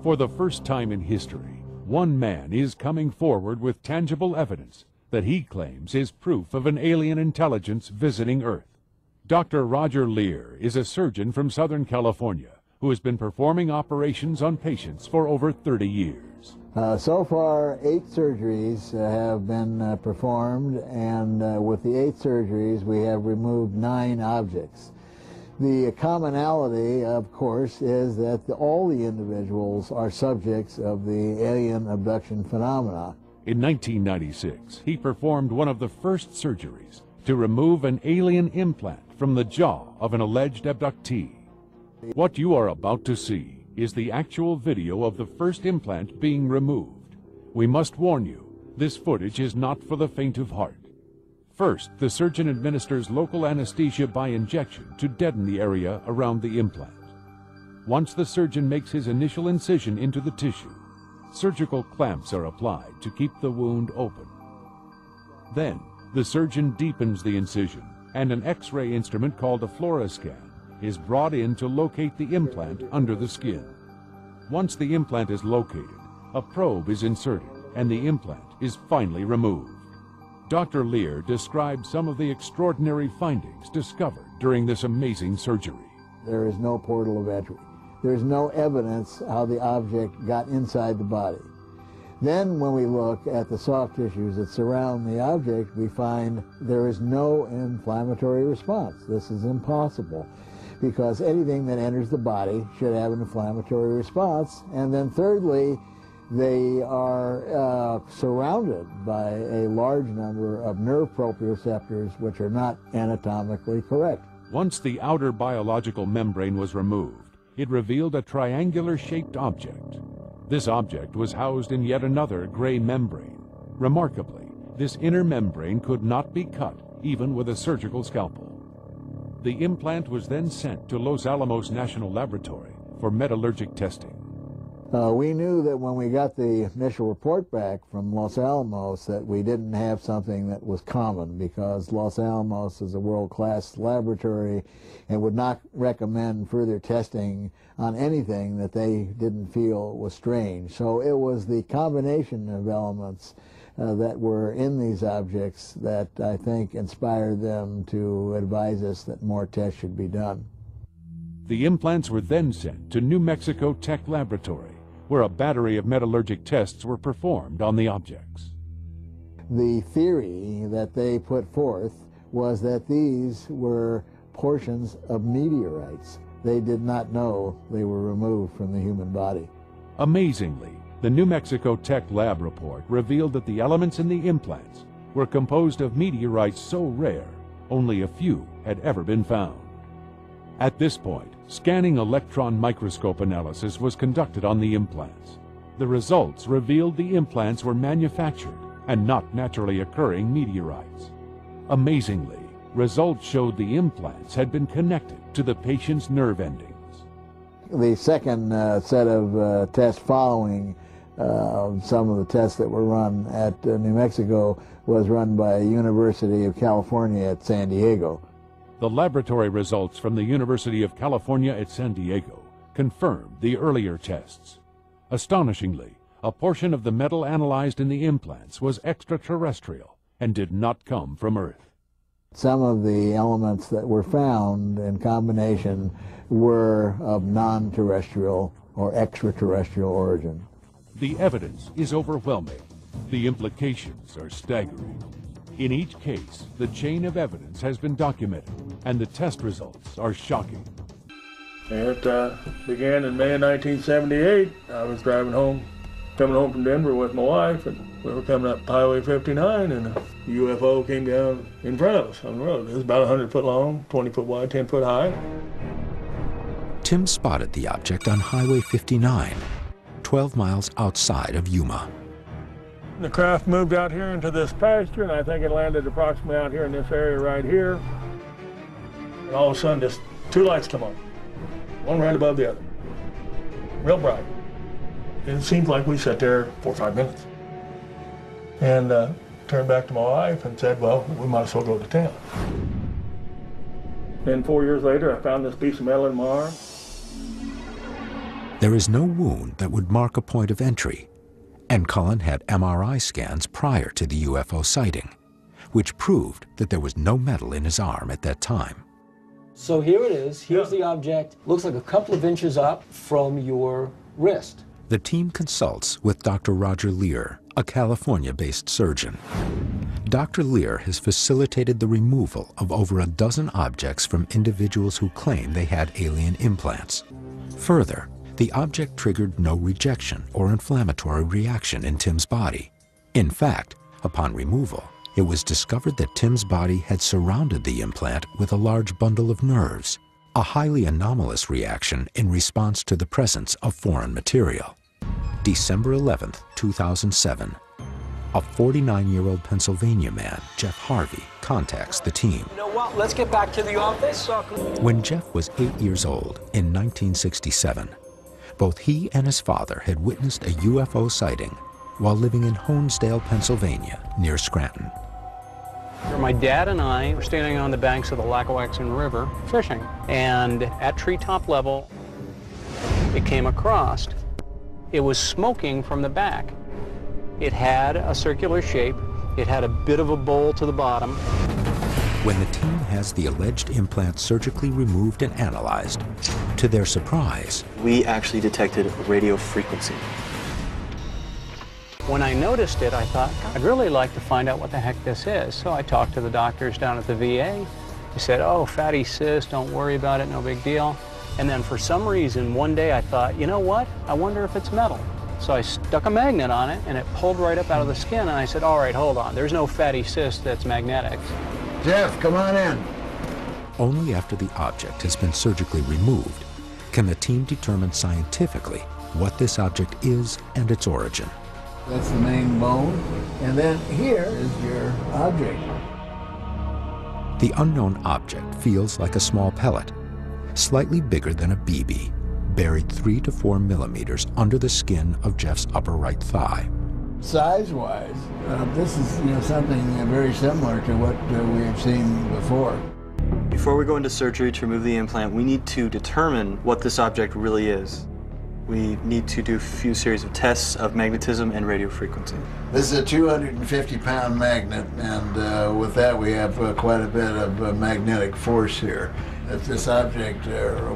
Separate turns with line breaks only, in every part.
For the first time in history, one man is coming forward with tangible evidence that he claims is proof of an alien intelligence visiting Earth. Dr. Roger Leir is a surgeon from Southern California who has been performing operations on patients for over 30 years.
So far, 8 surgeries have been performed, and with the 8 surgeries, we have removed 9 objects. The commonality, of course, is that all the individuals are subjects of the alien abduction phenomena.
In 1996, he performed one of the first surgeries to remove an alien implant from the jaw of an alleged abductee. What you are about to see is the actual video of the first implant being removed. We must warn you, this footage is not for the faint of heart. First, the surgeon administers local anesthesia by injection to deaden the area around the implant. Once the surgeon makes his initial incision into the tissue, surgical clamps are applied to keep the wound open. Then, the surgeon deepens the incision, and an X-ray instrument called a fluoroscan is brought in to locate the implant under the skin. Once the implant is located, a probe is inserted, and the implant is finally removed. Dr. Leir described some of the extraordinary findings discovered during this amazing surgery.
There is no portal of entry. There is no evidence how the object got inside the body. Then when we look at the soft tissues that surround the object, we find there is no inflammatory response. This is impossible, because anything that enters the body should have an inflammatory response. And then thirdly, they are surrounded by a large number of nerve proprioceptors which are not anatomically correct.
Once the outer biological membrane was removed, it revealed a triangular-shaped object. This object was housed in yet another gray membrane. Remarkably, this inner membrane could not be cut, even with a surgical scalpel. The implant was then sent to Los Alamos National Laboratory for metallurgic testing.
We knew that when we got the initial report back from Los Alamos that we didn't have something that was common, because Los Alamos is a world-class laboratory and would not recommend further testing on anything that they didn't feel was strange. So it was the combination of elements that were in these objects that I think inspired them to advise us that more tests should be done.
The implants were then sent to New Mexico Tech Laboratory, where a battery of metallurgic tests were performed on the objects.
The theory that they put forth was that these were portions of meteorites. They did not know they were removed from the human body.
Amazingly, the New Mexico Tech Lab report revealed that the elements in the implants were composed of meteorites so rare, only a few had ever been found. At this point, scanning electron microscope analysis was conducted on the implants. The results revealed the implants were manufactured and not naturally occurring meteorites. Amazingly, results showed the implants had been connected to the patient's nerve endings.
The second set of tests following some of the tests that were run at New Mexico was run by University of California at San Diego.
The laboratory results from the University of California at San Diego confirmed the earlier tests. Astonishingly, a portion of the metal analyzed in the implants was extraterrestrial and did not come from Earth.
Some of the elements that were found in combination were of non-terrestrial or extraterrestrial origin.
The evidence is overwhelming. The implications are staggering. In each case, the chain of evidence has been documented, and the test results are shocking.
It began in May of 1978. I was coming home from Denver with my wife, and we were coming up Highway 59, and a UFO came down in front of us on the road. It was about 100 foot long, 20 foot wide, 10 foot high.
Tim spotted the object on Highway 59, 12 miles outside of Yuma.
The craft moved out here into this pasture, and I think it landed approximately out here in this area right here. And all of a sudden, just 2 lights come on, one right above the other, real bright. And it seemed like we sat there 4 or 5 minutes. And turned back to my wife and said, well, we might as well go to town. Then 4 years later, I found this piece of metal in my arm.
There is no wound that would mark a point of entry, and Cullen had MRI scans prior to the UFO sighting, which proved that there was no metal in his arm at that time.
So here it is. Here's the object. Looks like a couple of inches up from your wrist.
The team consults with Dr. Roger Lear, a California-based surgeon. Dr. Lear has facilitated the removal of over a dozen objects from individuals who claim they had alien implants. Further, the object triggered no rejection or inflammatory reaction in Tim's body. In fact, upon removal, it was discovered that Tim's body had surrounded the implant with a large bundle of nerves, a highly anomalous reaction in response to the presence of foreign material. December 11, 2007, a 49-year-old Pennsylvania man, Jeff Harvey, contacts the team.
You know what? Let's get back to the office.
When Jeff was 8 years old in 1967, both he and his father had witnessed a UFO sighting while living in Honesdale, Pennsylvania, near Scranton.
My dad and I were standing on the banks of the Lackawaxen River fishing, and at treetop level, it came across. It was smoking from the back. It had a circular shape. It had a bit of a bowl to the bottom.
When the team has the alleged implant surgically removed and analyzed, to their surprise,
we actually detected radio frequency.
When I noticed it, I thought, I'd really like to find out what the heck this is. So I talked to the doctors down at the VA. They said, oh, fatty cyst, don't worry about it, no big deal. And then for some reason, one day I thought, you know what? I wonder if it's metal. So I stuck a magnet on it, and it pulled right up out of the skin, and I said, all right, hold on. There's no fatty cyst that's magnetic.
Jeff, come on in.
Only after the object has been surgically removed can the team determine scientifically what this object is and its origin.
That's the main bone. And then here is your object.
The unknown object feels like a small pellet, slightly bigger than a BB, buried 3 to 4 millimeters under the skin of Jeff's upper right thigh.
Size-wise, this is something very similar to what we have seen before.
Before we go into surgery to remove the implant, we need to determine what this object really is. We need to do a few series of tests of magnetism and radio frequency.
This is a 250-pound magnet, and with that we have quite a bit of magnetic force here. If this object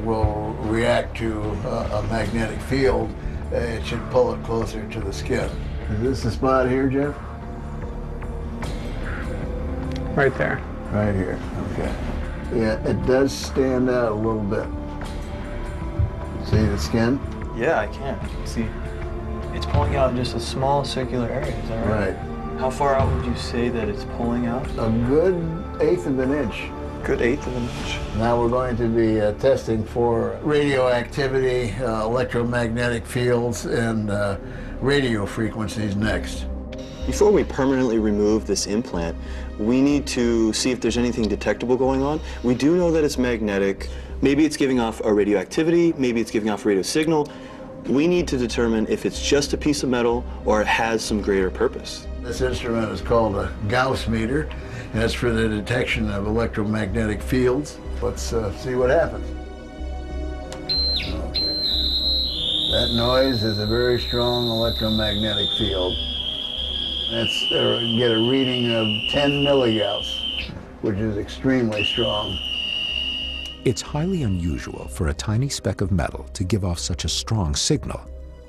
will react to a magnetic field, it should pull it closer to the skin. Is this the spot here, Jeff?
Right there.
Right here, okay. Yeah, it does stand out a little bit. See the skin?
Yeah, I can. See, it's pulling out in just a small circular area, is that right?
Right.
How far out would you say that it's pulling out?
A good 1/8 of an inch.
Good 1/8 of an inch.
Now we're going to be testing for radioactivity, electromagnetic fields, and radio frequencies next.
Before we permanently remove this implant, we need to see if there's anything detectable going on. We do know that it's magnetic. Maybe it's giving off a radioactivity, maybe it's giving off a radio signal. We need to determine if it's just a piece of metal or it has some greater purpose.
This instrument is called a Gauss meter, and it's for the detection of electromagnetic fields. Let's see what happens. Okay. That noise is a very strong electromagnetic field. That's get a reading of 10 milligauss, which is extremely strong.
It's highly unusual for a tiny speck of metal to give off such a strong signal,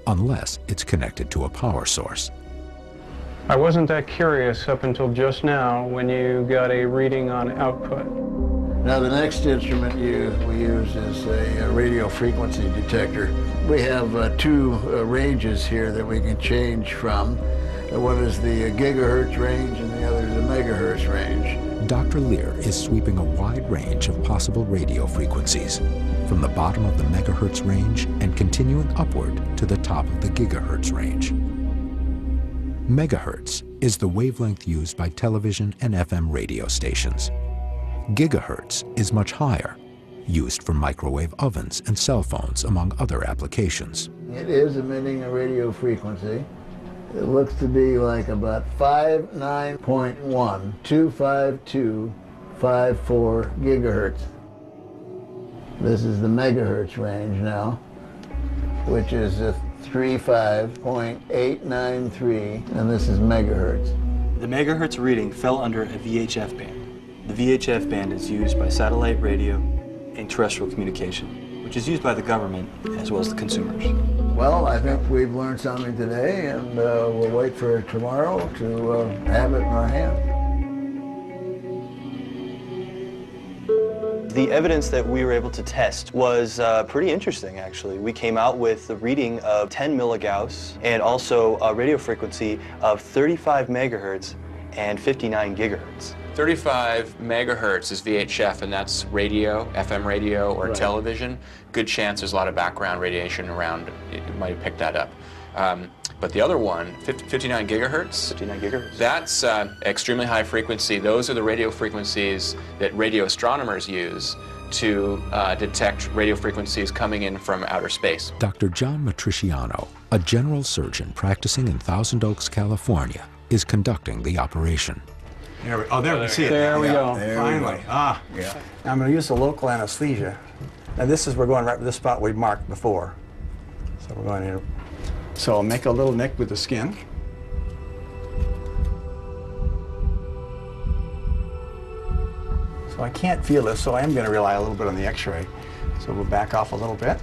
unless it's connected to a power source.
I wasn't that curious up until just now when you got a reading on output.
Now the next instrument we use is a radio frequency detector. We have 2 ranges here that we can change from. One is the gigahertz range and the other is the megahertz range.
Dr. Lear is sweeping a wide range of possible radio frequencies, from the bottom of the megahertz range and continuing upward to the top of the gigahertz range. Megahertz is the wavelength used by television and FM radio stations. Gigahertz is much higher, used for microwave ovens and cell phones, among other applications.
It is emitting a radio frequency. It looks to be like about 59.125254 gigahertz. This is the megahertz range now. which is a 35.893, and this is megahertz.
The megahertz reading fell under a VHF band. The VHF band is used by satellite radio and terrestrial communication, which is used by the government as well as the consumers.
Well, I think we've learned something today, and we'll wait for tomorrow to have it in our hand.
The evidence that we were able to test was pretty interesting, actually. We came out with a reading of 10 milligauss and also a radio frequency of 35 megahertz and 59 gigahertz.
35 megahertz is VHF, and that's radio, FM radio, or television. Good chance there's a lot of background radiation around. It might have picked that up. But the other one, 59 gigahertz?
59 gigahertz.
That's extremely high frequency. Those are the radio frequencies that radio astronomers use to detect radio frequencies coming in from outer space.
Dr. John Matriciano, a general surgeon practicing in Thousand Oaks, California, is conducting the operation.
There we see it.
There we go.
Finally. Now I'm going to use the local anesthesia. And we're going right to the spot we marked before. So we're going to, so I'll make a little nick with the skin. So I can't feel this, so I am going to rely a little bit on the x-ray. So we'll back off a little bit.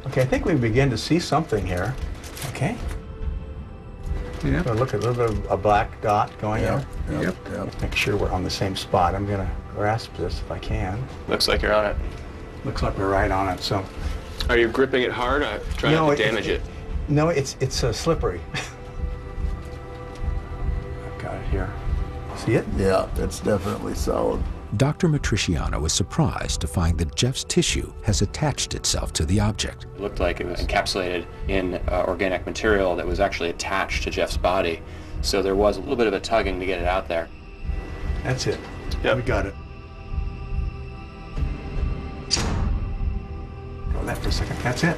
Okay, I think we begin to see something here. Okay. Yeah. So look at a little bit of a black dot going there.
Yep.
Make sure we're on the same spot. I'm going to grasp this if I can.
Looks like you're on it.
Looks like we're right on it. So.
Are you gripping it hard? Try not to damage it.
No, it's slippery. I've got it here. See it?
Yeah, it's definitely solid.
Dr. Matriciano is surprised to find that Jeff's tissue has attached itself to the object.
It looked like it was encapsulated in organic material that was actually attached to Jeff's body. So there was a little bit of a tugging to get it out there.
That's it.
Yep.
We got it. Hold that for a second. That's it.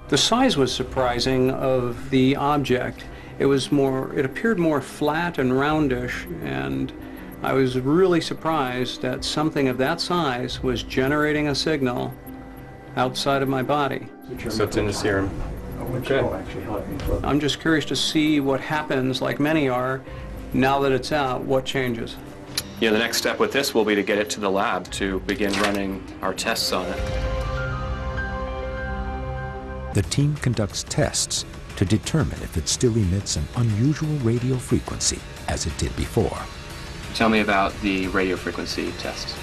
The size was surprising of the object. It appeared more flat and roundish, and I was really surprised that something of that size was generating a signal outside of my body.
So it's in the serum.
Okay.
I'm just curious to see what happens, like many are, now that it's out, what changes.
Yeah, the next step with this will be to get it to the lab to begin running our tests on it.
The team conducts tests to determine if it still emits an unusual radio frequency as it did before.
Tell me about the radio frequency test.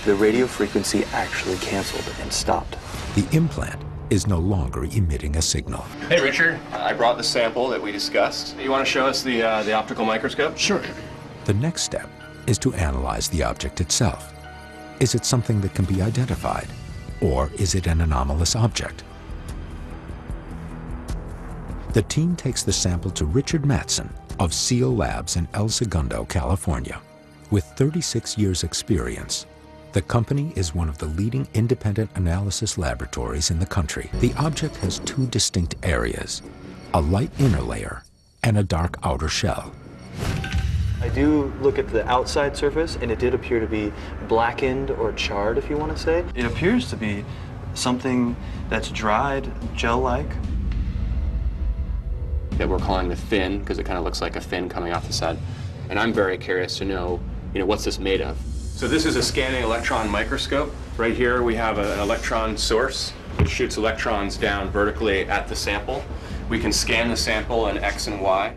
The radio frequency actually canceled and stopped.
The implant is no longer emitting a signal.
Hey, Richard. I brought the sample that we discussed. You want to show us the optical microscope?
Sure.
The next step is to analyze the object itself. Is it something that can be identified, or is it an anomalous object? The team takes the sample to Richard Mattson of SEAL Labs in El Segundo, California. With 36 years' experience, the company is one of the leading independent analysis laboratories in the country. The object has two distinct areas, a light inner layer and a dark outer shell.
I do look at the outside surface, and it did appear to be blackened or charred, if you want to say. It appears to be something that's dried, gel-like.
That we're calling the fin, because it kind of looks like a fin coming off the side. And I'm very curious to know, what's this made of? So this is a scanning electron microscope. Right here we have an electron source, which shoots electrons down vertically at the sample. We can scan the sample in X and Y.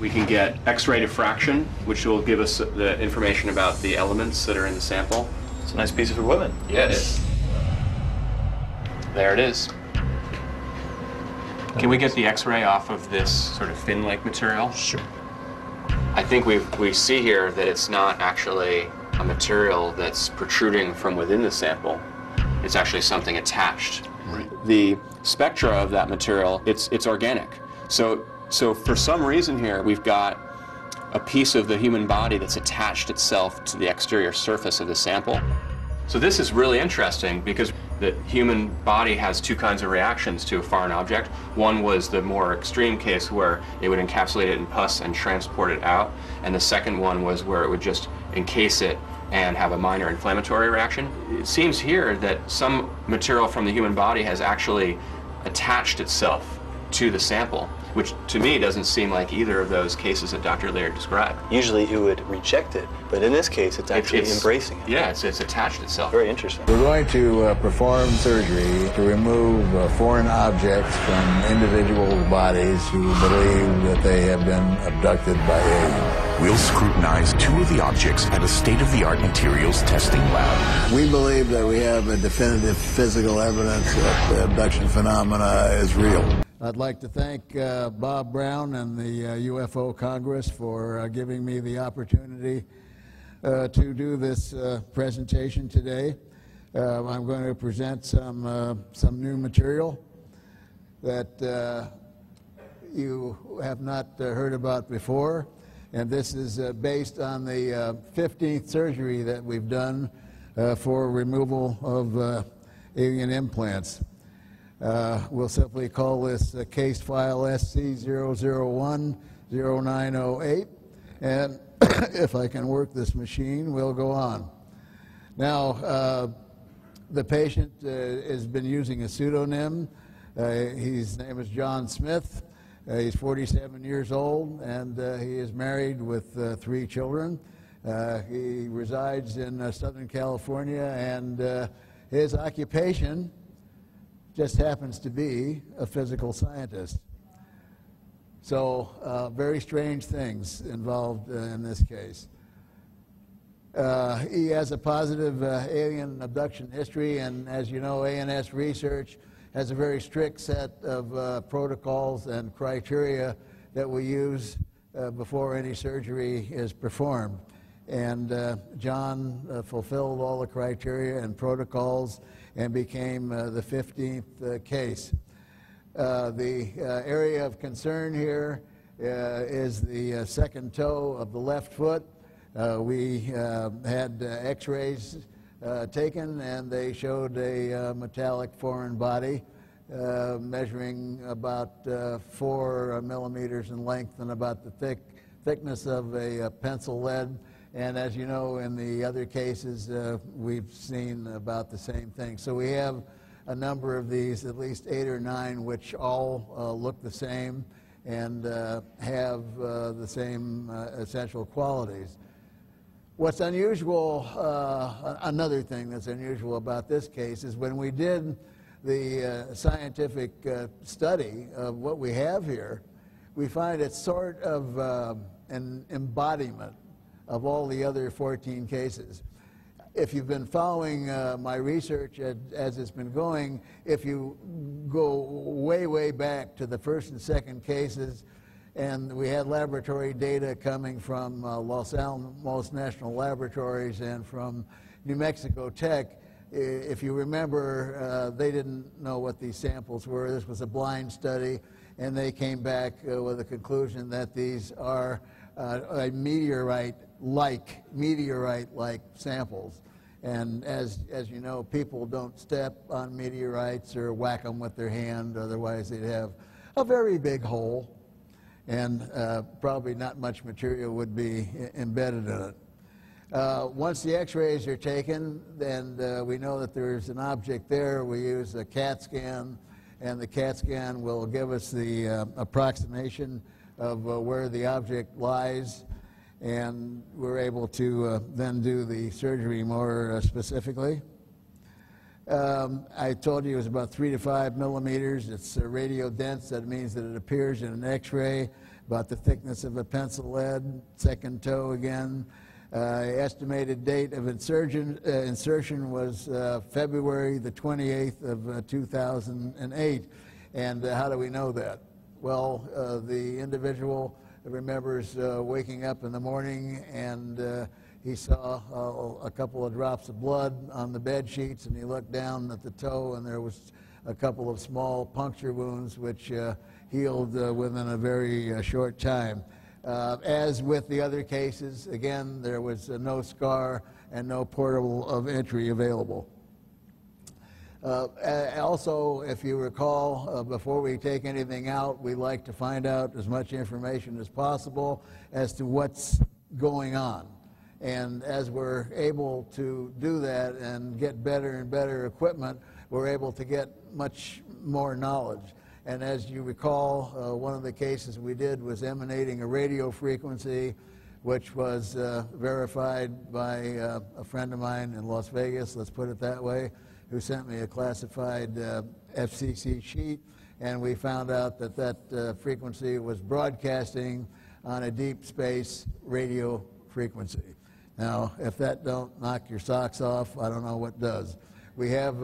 We can get X-ray diffraction, which will give us the information about the elements that are in the sample.
It's a nice piece of equipment.
Yeah, it is. There it is. Can we get the X-ray off of this sort of fin-like material?
Sure.
I think we see here that it's not actually a material that's protruding from within the sample. It's actually something attached.
Right.
The spectra of that material, it's organic. So for some reason here, we've got a piece of the human body that's attached itself to the exterior surface of the sample. So this is really interesting because the human body has two kinds of reactions to a foreign object. One was the more extreme case where it would encapsulate it in pus and transport it out. And the second one was where it would just encase it and have a minor inflammatory reaction. It seems here that some material from the human body has actually attached itself to the sample, which to me doesn't seem like either of those cases that Dr. Lear described.
Usually it would reject it, but in this case it's actually embracing it.
Yeah, it's attached itself.
Very interesting.
We're going to perform surgery to remove foreign objects from individual bodies who believe that they have been abducted by aliens.
We'll scrutinize 2 of the objects at a state-of-the-art materials testing lab.
We believe that we have a definitive physical evidence that the abduction phenomena is real. I'd like to thank Bob Brown and the UFO Congress for giving me the opportunity to do this presentation today. I'm going to present some new material that you have not heard about before. And this is based on the 15th surgery that we've done for removal of alien implants. We'll simply call this case file SC0010908. And if I can work this machine, we'll go on. Now, the patient has been using a pseudonym. His name is John Smith. He's 47 years old, and he is married with 3 children. He resides in Southern California, and his occupation just happens to be a physical scientist. So very strange things involved in this case. He has a positive alien abduction history, and as you know, ANS Research has a very strict set of protocols and criteria that we use before any surgery is performed. And John fulfilled all the criteria and protocols and became the 15th case. The area of concern here is the second toe of the left foot. We had x-rays taken, and they showed a metallic foreign body measuring about 4 millimeters in length and about the thickness of a pencil lead. And as you know, in the other cases, we've seen about the same thing. So we have a number of these, at least 8 or 9, which all look the same and have the same essential qualities. What's unusual, another thing that's unusual about this case is when we did the scientific study of what we have here, we find it's sort of an embodiment of all the other 14 cases. If you've been following my research as it's been going, if you go way, way back to the first and second cases, and we had laboratory data coming from Los Alamos National Laboratories and from New Mexico Tech. If you remember, they didn't know what these samples were. This was a blind study, and they came back with a conclusion that these are a meteorite-like samples. And as you know, people don't step on meteorites or whack them with their hand, otherwise they'd have a very big hole, and probably not much material would be embedded in it. Once the x-rays are taken, and we know that there's an object there, we use a CAT scan, and the CAT scan will give us the approximation of where the object lies, and we're able to then do the surgery more specifically. I told you it was about 3 to 5 millimeters. It's radio dense. That means that it appears in an x-ray about the thickness of a pencil lead. Second toe again. Estimated date of insertion was February the 28th of 2008. And how do we know that? Well, the individual remembers waking up in the morning, and he saw a couple of drops of blood on the bed sheets, and he looked down at the toe, and there was a couple of small puncture wounds which healed within a very short time. As with the other cases, again, there was no scar and no portal of entry available. Also, if you recall, before we take anything out, we like to find out as much information as possible as to what's going on. And as we're able to do that and get better and better equipment, we're able to get much more knowledge. And as you recall, one of the cases we did was emanating a radio frequency, which was verified by a friend of mine in Las Vegas, let's put it that way, who sent me a classified FCC sheet, and we found out that that frequency was broadcasting on a deep space radio frequency. Now, if that don't knock your socks off, I don't know what does. We have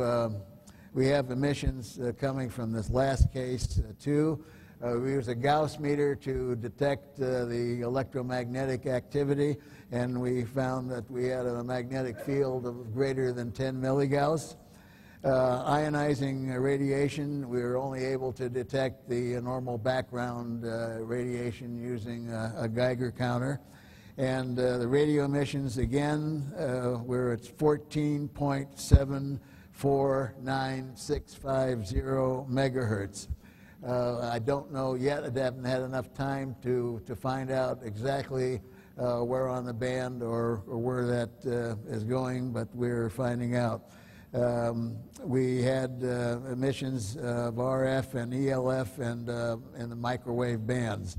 emissions coming from this last case too. We use a Gauss meter to detect the electromagnetic activity, and we found that we had a magnetic field of greater than 10 milligauss. Ionizing radiation, we were only able to detect the normal background radiation using a Geiger counter. And the radio emissions, again, we're at 14.749650 megahertz. I don't know yet. I haven't had enough time to find out exactly where on the band or where that is going, but we're finding out. We had emissions of RF and ELF and in the microwave bands.